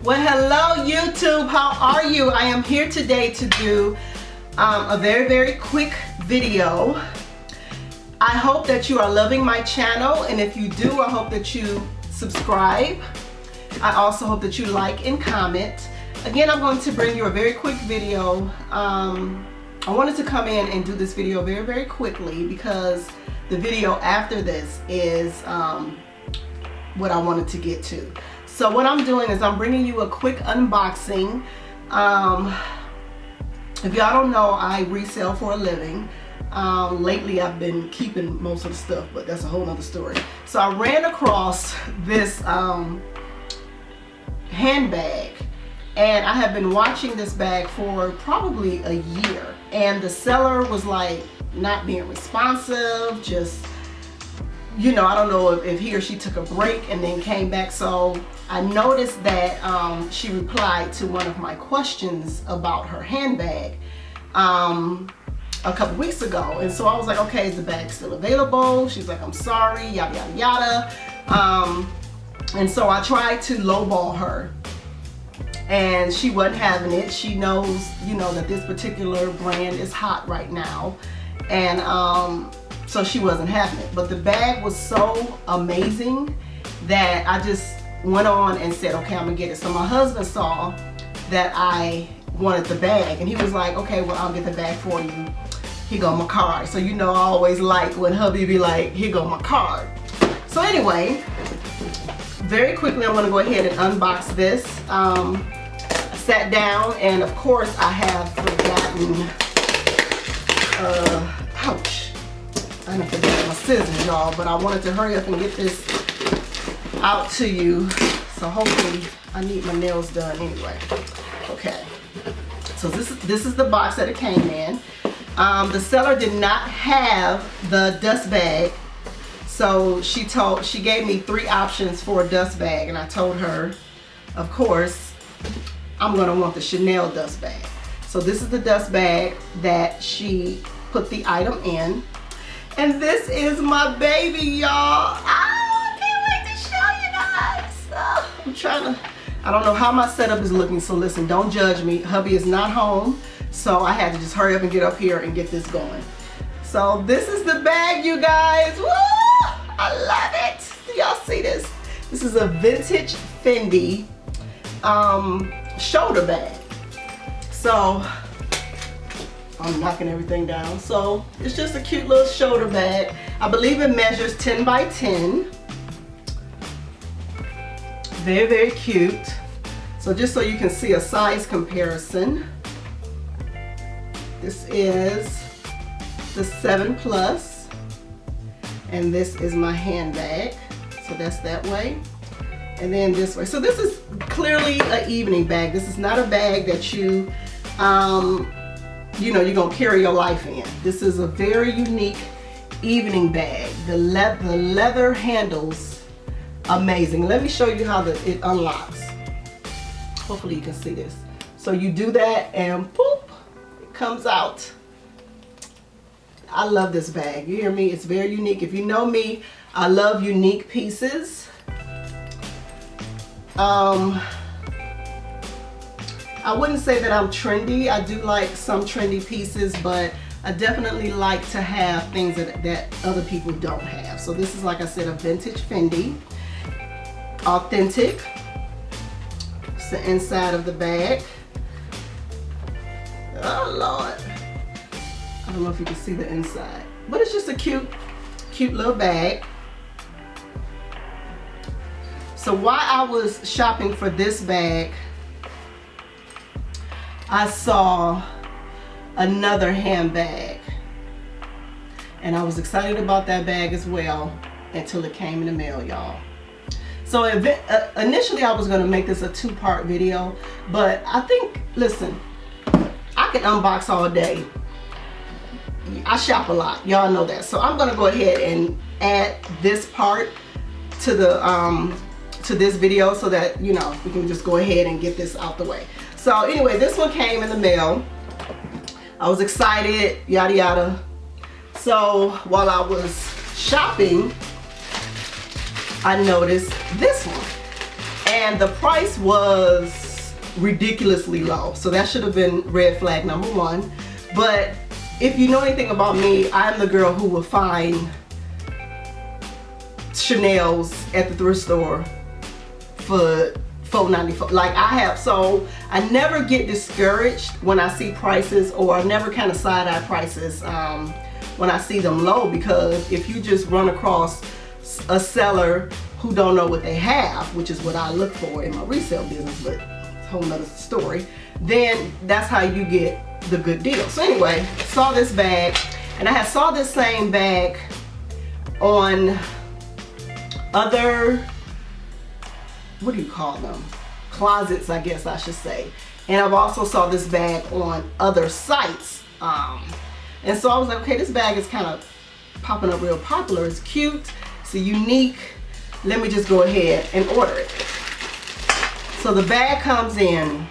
Well, hello YouTube, how are you? I am here today to do a very quick video. I hope that you are loving my channel, and if you do, I hope that you subscribe. I also hope that you like and comment. Again, I'm going to bring you a very quick video. I wanted to come in and do this video very quickly because the video after this is what I wanted to get to. So what I'm doing is I'm bringing you a quick unboxing. If y'all don't know, I resell for a living. Lately I've been keeping most of the stuff, but that's a whole nother story. So I ran across this handbag, and I have been watching this bag for probably a year, and the seller was like not being responsive, just, you know, I don't know if he or she took a break and then came back. So I noticed that she replied to one of my questions about her handbag a couple weeks ago, and so I was like, okay, is the bag still available? She's like, I'm sorry, yada yada. And so I tried to lowball her, and she wasn't having it. She knows, you know, that this particular brand is hot right now, and so she wasn't having it. But the bag was so amazing that I just went on and said, okay, I'm gonna get it. So my husband saw that I wanted the bag, and he was like, okay, well, I'll get the bag for you. Here go my card. So, you know, I always like when hubby be like, here go my card. So anyway, very quickly, I'm gonna go ahead and unbox this. I sat down, and of course I have forgotten, ouch, I didn't forget my scissors, y'all, but I wanted to hurry up and get this out to you. So hopefully, I need my nails done anyway. Okay, so this is the box that it came in. The seller did not have the dust bag, so she gave me 3 options for a dust bag, and I told her, of course, I'm gonna want the Chanel dust bag. So this is the dust bag that she put the item in, and this is my baby, y'all. I can't wait to show you guys. I'm trying to, I don't know how my setup is looking, so listen, don't judge me. Hubby is not home, so I had to just hurry up and get up here and get this going. So this is the bag, you guys. Woo! I love it. Do y'all see this? This is a vintage Fendi shoulder bag. So I'm knocking everything down. So it's just a cute little shoulder bag. I believe it measures 10 by 10. Very cute. So just so you can see a size comparison, this is the 7 Plus, and this is my handbag. So that's that way, and then this way. So this is clearly an evening bag. This is not a bag that you, you know, you're gonna carry your life in. This is a very unique evening bag. The leather handles amazing. Let me show you how it unlocks. Hopefully you can see this. So you do that, and poop, it comes out. I love this bag. You hear me? It's very unique. If you know me, I love unique pieces. I wouldn't say that I'm trendy. I do like some trendy pieces, but I definitely like to have things that other people don't have. So this is, like I said, a vintage Fendi. Authentic. It's the inside of the bag. Oh Lord. I don't know if you can see the inside, but it's just a cute little bag. So while I was shopping for this bag, I saw another handbag, and I was excited about that bag as well until it came in the mail, y'all. So initially I was going to make this a 2-part video, but I think, listen, I can unbox all day. I shop a lot, y'all know that. So I'm gonna go ahead and add this part to the to this video so that, you know, we can just go ahead and get this out the way. So anyway, this one came in the mail. I was excited, yada yada. So while I was shopping, I noticed this one. And the price was ridiculously low. So that should have been red flag number one. But if you know anything about me, I'm the girl who will find Chanel's at the thrift store for $4.94. Like so I never get discouraged when I see prices, or I never kind of side eye prices when I see them low, because if you just run across a seller who don't know what they have, which is what I look for in my resale business, but it's a whole nother story, then that's how you get the good deal. So anyway, saw this bag, and I saw this same bag on other, what do you call them? Closets, I guess I should say. And I've also saw this bag on other sites. And so I was like, okay, this bag is kind of popping up real popular. It's cute, it's unique. Let me just go ahead and order it. So the bag comes in,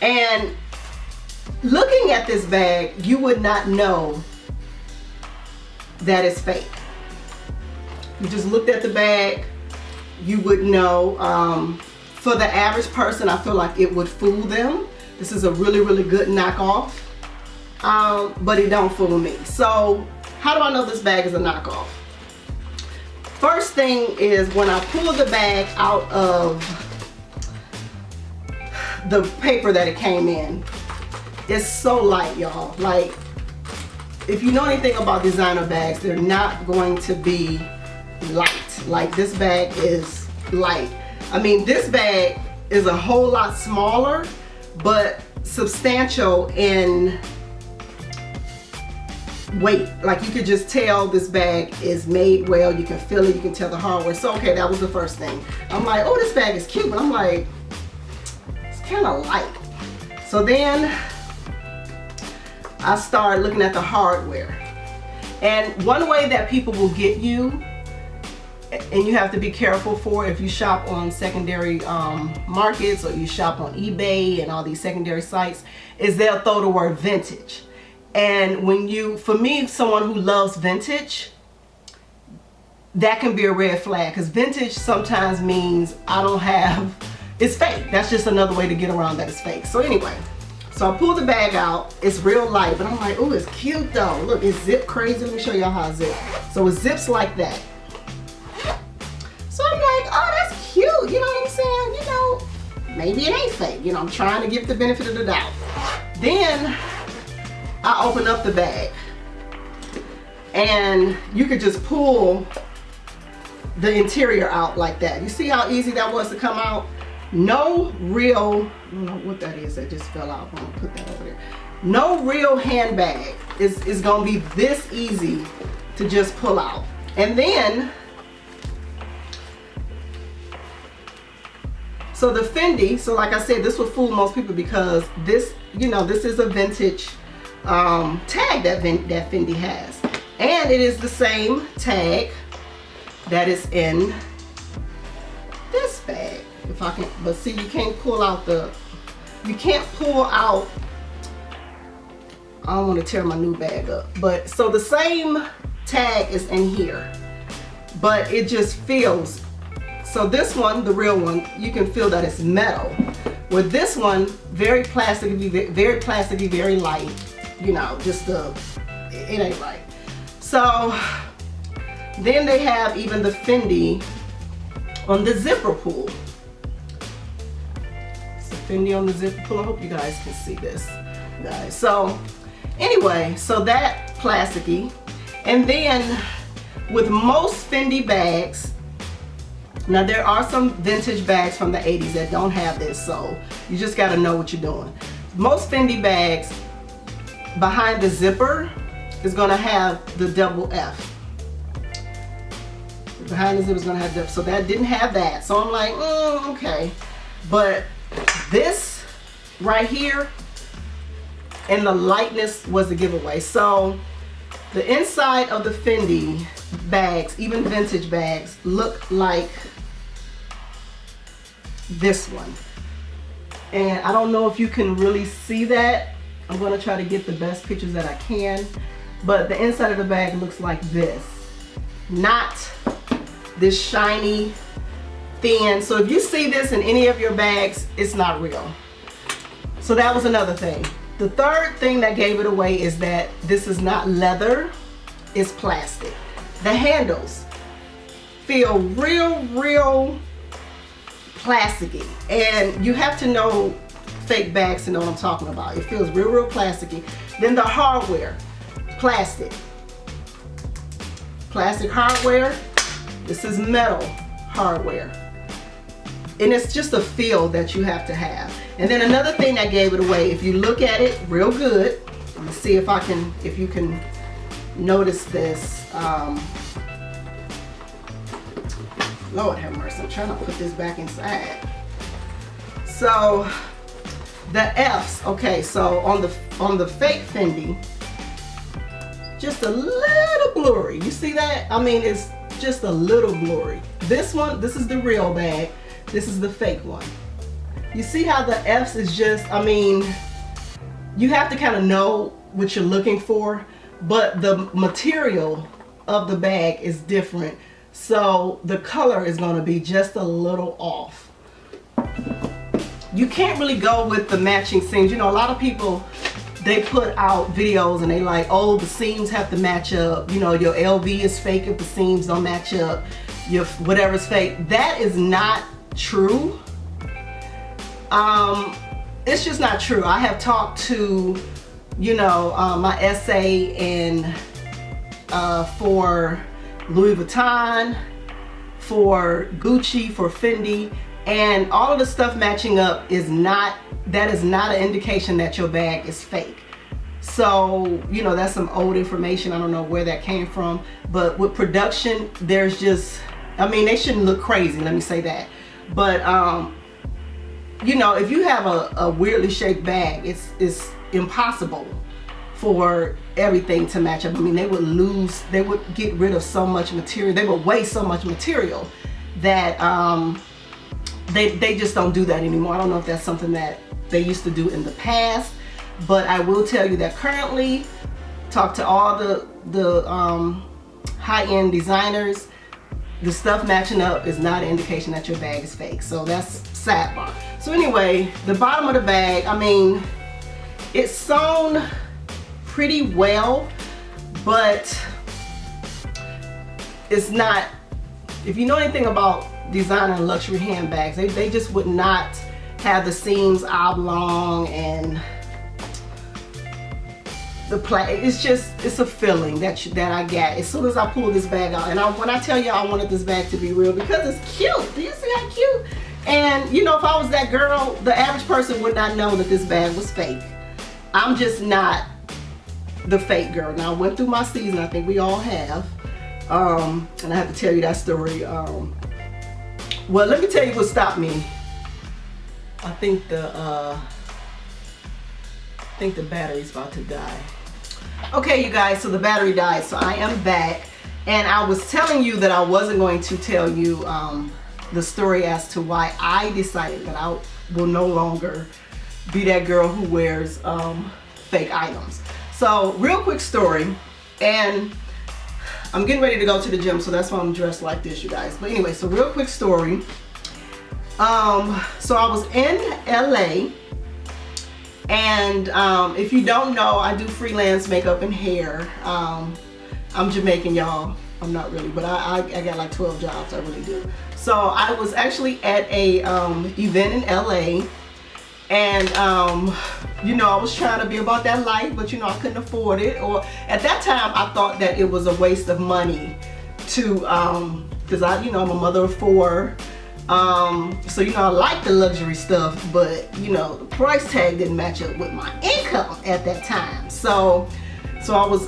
and looking at this bag, you would not know that it's fake. You just looked at the bag, you would know. For the average person, I feel like it would fool them. This is a really, really good knockoff, but it don't fool me. So how do I know this bag is a knockoff? First thing is, when I pull the bag out of the paper that it came in, it's so light, y'all. Like, if you know anything about designer bags, they're not going to be light. Like, this bag is light. I mean, this bag is a whole lot smaller, but substantial in weight. Like, you could just tell this bag is made well. You can feel it, you can tell the hardware. So okay, that was the first thing. I'm like, oh, this bag is cute, but I'm like, it's kind of light. So then I started looking at the hardware. And one way that people will get you, and you have to be careful for if you shop on secondary markets, or you shop on eBay and all these secondary sites, is they'll throw the word vintage. And when you, for me, someone who loves vintage, that can be a red flag, because vintage sometimes means I don't have, it's fake. That's just another way to get around that it's fake. So anyway, so I pull the bag out. It's real light, but I'm like, oh, it's cute though. Look, it's zip crazy. Let me show y'all how it zips. So it zips like that. So I'm like, oh, that's cute. You know what I'm saying? You know, maybe it ain't fake. You know, I'm trying to give it the benefit of the doubt. Then I open up the bag, and you could just pull the interior out like that. You see how easy that was to come out? No real, I don't know what that is that just fell out. I'm gonna put that over there. No real handbag is gonna be this easy to just pull out. And then, so the Fendi, so like I said, this will fool most people, because this, you know, this is a vintage tag that Fendi has. And it is the same tag that is in this bag. If I can, but see, you can't pull out the, you can't pull out, I don't want to tear my new bag up, but so the same tag is in here, but it just feels, so this one, the real one, you can feel that it's metal. With this one, very plasticky, very light, you know, just it ain't right. So then they have even the Fendi on the zipper pull. Fendi on the zipper pull. I hope you guys can see this, guys. So anyway, so that plasticky. And then with most Fendi bags, now there are some vintage bags from the 80s that don't have this, so you just got to know what you're doing. Most Fendi bags, behind the zipper is going to have the double F. Behind the zipper is going to have the, so that didn't have that. So I'm like, okay. But this right here and the lightness was the giveaway. So the inside of the Fendi bags, even vintage bags, look like this one. And I don't know if you can really see that. I'm going to try to get the best pictures that I can. But the inside of the bag looks like this. Not this shiny, thin. So if you see this in any of your bags, it's not real. So that was another thing. The third thing that gave it away is that this is not leather, it's plastic. The handles feel real plasticky, and you have to know fake bags to know what I'm talking about. It feels real plasticky. Then the hardware, plastic hardware. This is metal hardware, and it's just a feel that you have to have. And then another thing that gave it away, if you look at it real good, let me see if you can notice this. Lord have mercy, I'm trying to put this back inside. So the F's, okay, so on the fake Fendi, just a little blurry. You see that? I mean, it's just a little blurry. This one, this is the real bag. This is the fake one. You see how the F's is just, I mean, you have to kind of know what you're looking for, but the material of the bag is different. So the color is going to be just a little off. You can't really go with the matching seams. You know, a lot of people, they put out videos and they like, oh, the seams have to match up. You know, your LV is fake if the seams don't match up. Your whatever's fake. That is not true. It's just not true. I have talked to, you know, my SA and for Louis Vuitton, for Gucci, for Fendi, and all of the stuff matching up is not, that is not an indication that your bag is fake. So, you know, that's some old information. I don't know where that came from, but with production, there's just, I mean, they shouldn't look crazy, let me say that. But, you know, if you have a weirdly shaped bag, it's impossible for everything to match up. I mean, they would get rid of so much material, they would waste so much material that they just don't do that anymore. I don't know if that's something that they used to do in the past, but I will tell you that currently, talk to all the high-end designers, the stuff matching up is not an indication that your bag is fake. So that's sidebar. So anyway, the bottom of the bag, I mean, it's sewn pretty well, but it's not, if you know anything about designer luxury handbags, they just would not have the seams oblong and it's just, it's a feeling that I get as soon as I pull this bag out. And when I tell you I wanted this bag to be real, because it's cute. Do you see how cute? And you know, if I was that girl, the average person would not know that this bag was fake. I'm just not the fake girl. Now, I went through my season, I think we all have, and I have to tell you that story. Well, let me tell you what stopped me. I think the battery's about to die. Okay, you guys, so the battery died, so I am back, and I was telling you that I wasn't going to tell you the story as to why I decided that I will no longer be that girl who wears fake items. So, real quick story, and I'm getting ready to go to the gym, so that's why I'm dressed like this, you guys. But anyway, so real quick story. So I was in LA, and if you don't know, I do freelance makeup and hair. I'm Jamaican, y'all. I'm not really, but I got like 12 jobs, I really do. So I was actually at a event in LA, and you know, I was trying to be about that life, but you know, I couldn't afford it. Or at that time, I thought that it was a waste of money to, because you know, I'm a mother of 4. So you know, I like the luxury stuff, but you know, the price tag didn't match up with my income at that time. So I was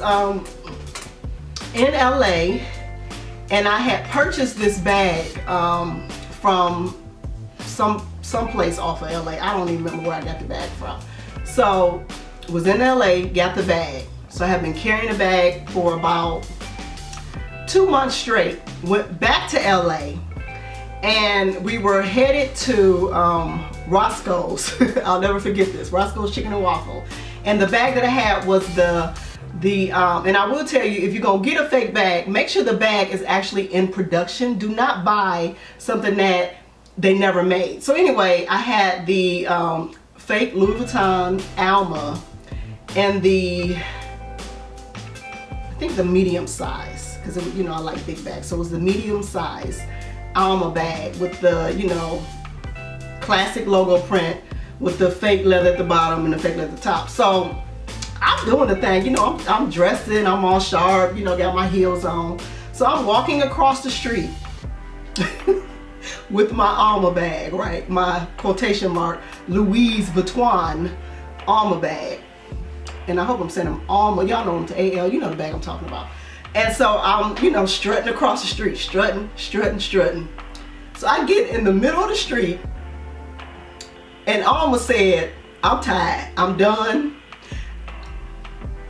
in LA, and I had purchased this bag from some place off of LA. I don't even remember where I got the bag from. So was in LA, got the bag. So I have been carrying the bag for about 2 months straight. Went back to LA, and we were headed to Roscoe's. I'll never forget this, Roscoe's Chicken and Waffle. And the bag that I had was the And I will tell you, if you're gonna get a fake bag, make sure the bag is actually in production. Do not buy something that they never made. So anyway, I had the fake Louis Vuitton Alma and I think the medium size, because you know I like big bags, so it was the medium size Alma bag with the, you know, classic logo print with the fake leather at the bottom and the fake leather at the top. So I'm doing the thing, you know, I'm dressing, I'm all sharp, you know, got my heels on. So I'm walking across the street with my Alma bag, right? My quotation mark, Louis Vuitton Alma bag. And I hope I'm saying them Alma, y'all know them to AL, you know the bag I'm talking about. And so I'm, you know, strutting across the street, strutting. So I get in the middle of the street and Alma said, I'm tired, I'm done.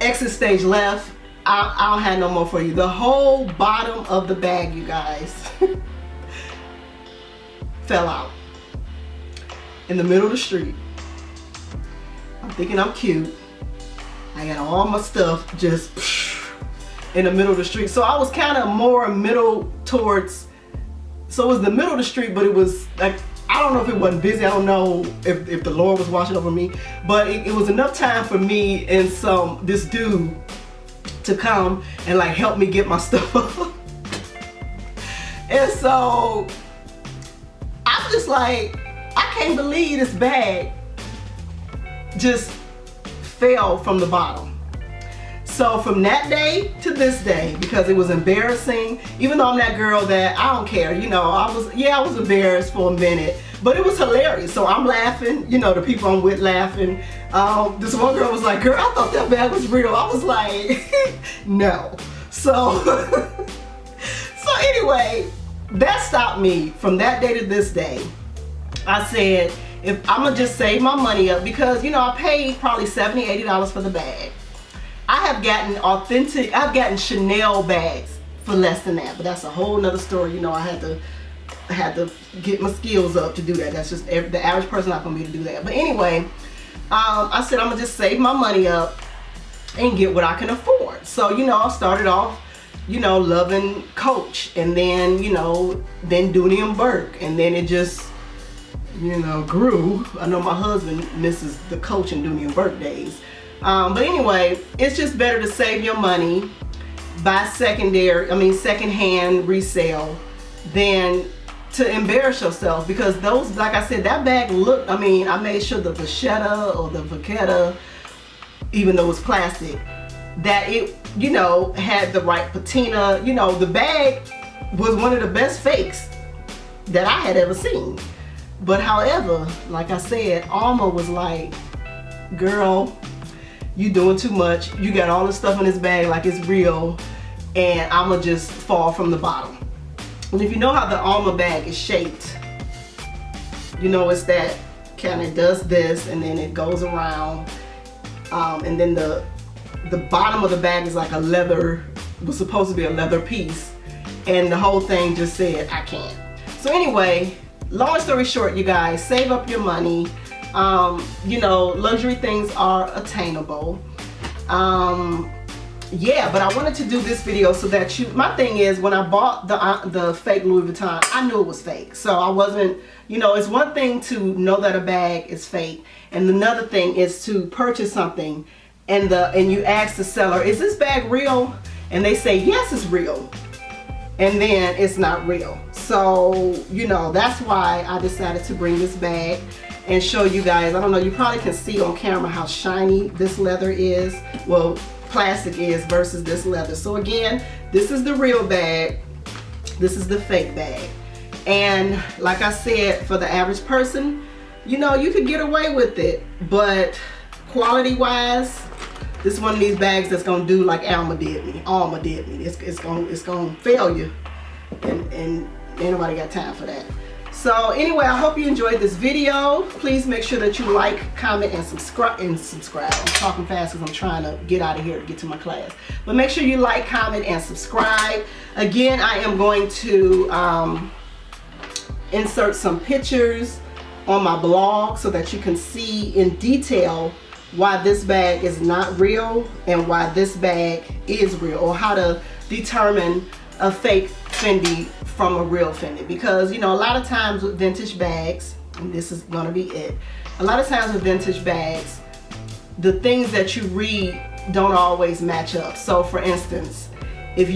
Exit stage left, I don't have no more for you. The whole bottom of the bag, you guys, fell out in the middle of the street. I'm thinking I'm cute. I got all my stuff just in the middle of the street. So I was kind of more middle towards, so it was the middle of the street, but it was like, I don't know if it wasn't busy. I don't know if the Lord was watching over me, but it was enough time for me and this dude to come and like help me get my stuff up. And so I'm just like, I can't believe this bag just fell from the bottom. So from that day to this day, because it was embarrassing, even though I'm that girl that I don't care, you know, I was embarrassed for a minute, but it was hilarious. So I'm laughing, you know, the people I'm with laughing. This one girl was like, girl, I thought that bag was real. I was like, no. So, so anyway, that stopped me from that day to this day. I said, if I'm gonna just save my money up, because you know I paid probably $70, $80 for the bag. I have gotten Chanel bags for less than that, but that's a whole nother story. You know, I had to get my skills up to do that. That's just the average person not gonna be able to do that. But anyway, I said I'm gonna just save my money up and get what I can afford. So you know, I started off, you know, loving Coach, and then you know, then Dooney & Burke, and then it just, you know, grew. I know my husband misses the Coach and Dooney & Burke days. But anyway, it's just better to save your money, buy secondhand resale, than to embarrass yourself, because those, like I said, that bag looked, I made sure the vachetta or the vaquetta, even though it's plastic, that it, you know, had the right patina. You know, the bag was one of the best fakes that I had ever seen. But however, like I said, Alma was like, girl, you doing too much. You got all this stuff in this bag like it's real, and I'ma just fall from the bottom. And if you know how the Alma bag is shaped, you know it's that kind of does this and then it goes around, and then the bottom of the bag is like a leather, was supposed to be a leather piece, and the whole thing just said, I can't. So anyway, long story short, you guys, save up your money. You know, luxury things are attainable. Yeah, but I wanted to do this video so that my thing is, when I bought the fake Louis Vuitton, I knew it was fake. So I wasn't, you know, it's one thing to know that a bag is fake, and another thing is to purchase something and you ask the seller, is this bag real? And they say, yes, it's real. And then it's not real. So, you know, that's why I decided to bring this bag and show you guys. I don't know, you probably can see on camera how shiny this leather is. Well, plastic is versus this leather. So again, this is the real bag. This is the fake bag. And like I said, for the average person, you know, you could get away with it. But quality wise, this is one of these bags that's gonna do like Alma did me. It's gonna fail you, and ain't nobody got time for that. So anyway, I hope you enjoyed this video. Please make sure that you like, comment, and subscribe. I'm talking fast because I'm trying to get out of here to get to my class. But make sure you like, comment, and subscribe. Again, I am going to insert some pictures on my blog so that you can see in detail why this bag is not real and why this bag is real, or how to determine a fake Fendi from a real Fendi. Because, you know, a lot of times with vintage bags, and this is gonna be it, a lot of times with vintage bags, the things that you read don't always match up. So for instance, if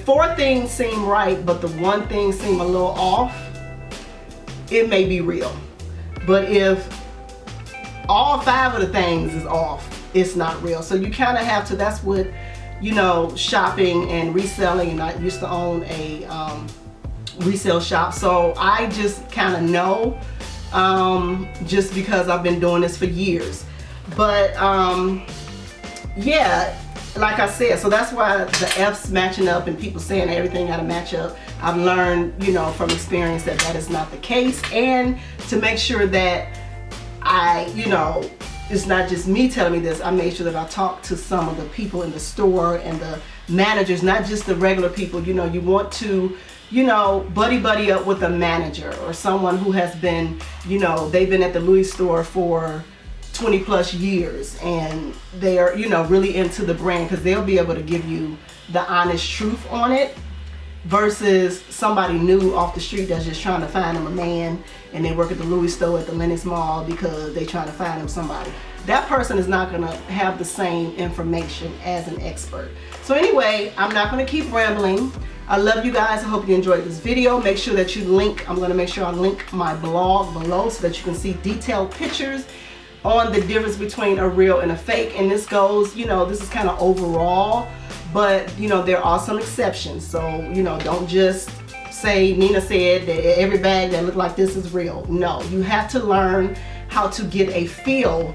4 things seem right but the one thing seem a little off, it may be real. But if all 5 of the things is off, it's not real. So you kind of have to, that's what, you know, shopping and reselling, and I used to own a resale shop, so I just kind of know, just because I've been doing this for years. But yeah, like I said, so that's why the F's matching up and people saying everything got to match up. I've learned, you know, from experience that that is not the case, and to make sure that you know, it's not just me telling me this, I made sure that I talked to some of the people in the store and the managers, not just the regular people. You know, you want to, you know, buddy up with a manager or someone who has been, you know, they've been at the Louis store for 20 plus years and they are, you know, really into the brand, because they'll be able to give you the honest truth on it, versus somebody new off the street that's just trying to find them a man, and they work at the Louis store at the Lenox Mall because they trying to find them somebody. That person is not gonna have the same information as an expert. So anyway, I'm not gonna keep rambling. I love you guys. I hope you enjoyed this video. Make sure that you link, I'm gonna make sure I link my blog below so that you can see detailed pictures on the difference between a real and a fake. And this goes, you know, this is kind of overall, but you know, there are some exceptions. So, you know, don't just say Nina said that every bag that looked like this is real. No, you have to learn how to get a feel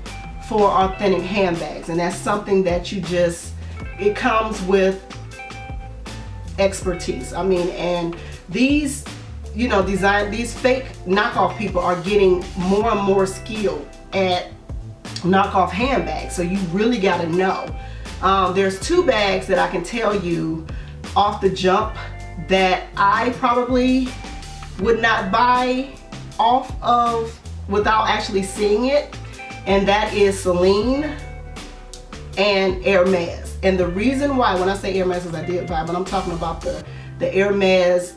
for authentic handbags, and that's something that you just, it comes with expertise. I mean, and these, you know, these fake knockoff people are getting more and more skilled at knockoff handbags, so you really got to know. There's 2 bags that I can tell you off the jump that I probably would not buy off of without actually seeing it, and that is Celine and Hermes. And the reason why, when I say Hermes, is I did buy, but I'm talking about the Hermes,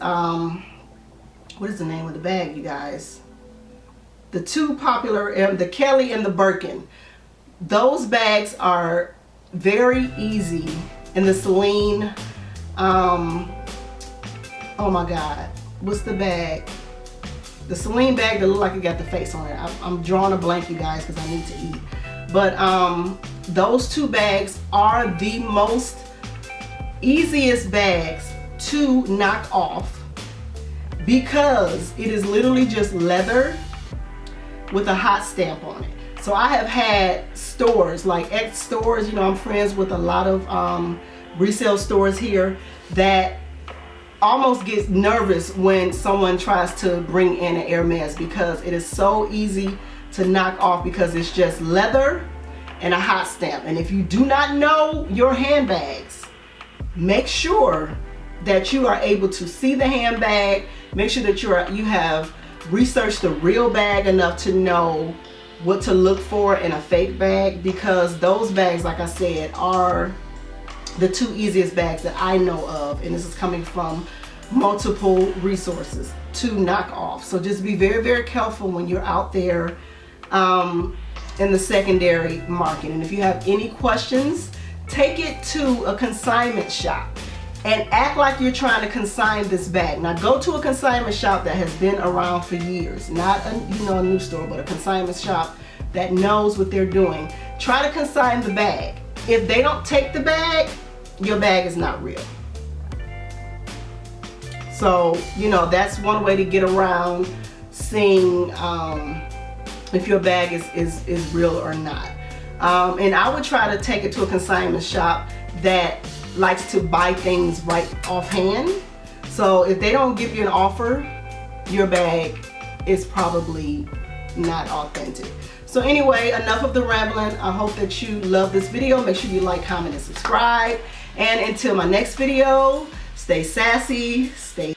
what is the name of the bag, you guys? The 2 popular, the Kelly and the Birkin. Those bags are very easy. And the Celine, oh my God, what's the bag? The Celine bag that look like it got the face on it. I'm drawing a blank, you guys, because I need to eat. But those 2 bags are the most easiest bags to knock off, because it is literally just leather with a hot stamp on it. So I have had stores, like X stores, you know, I'm friends with a lot of resale stores here, that almost gets nervous when someone tries to bring in an Hermes, because it is so easy to knock off, because it's just leather and a hot stamp. And if you do not know your handbags, make sure that you are able to see the handbag. Make sure that you have researched the real bag enough to know what to look for in a fake bag, because those bags, like I said, are the 2 easiest bags that I know of, and this is coming from multiple resources to knock off. So just be very, very careful when you're out there in the secondary market. And if you have any questions, take it to a consignment shop and act like you're trying to consign this bag. Now go to a consignment shop that has been around for years, not a, you know, a new store, but a consignment shop that knows what they're doing. Try to consign the bag. If they don't take the bag, your bag is not real. So, you know, that's one way to get around seeing if your bag is real or not. And I would try to take it to a consignment shop that likes to buy things right offhand. So if they don't give you an offer, your bag is probably not authentic. So anyway, enough of the rambling. I hope that you love this video. Make sure you like, comment, and subscribe. And until my next video, stay sassy, stay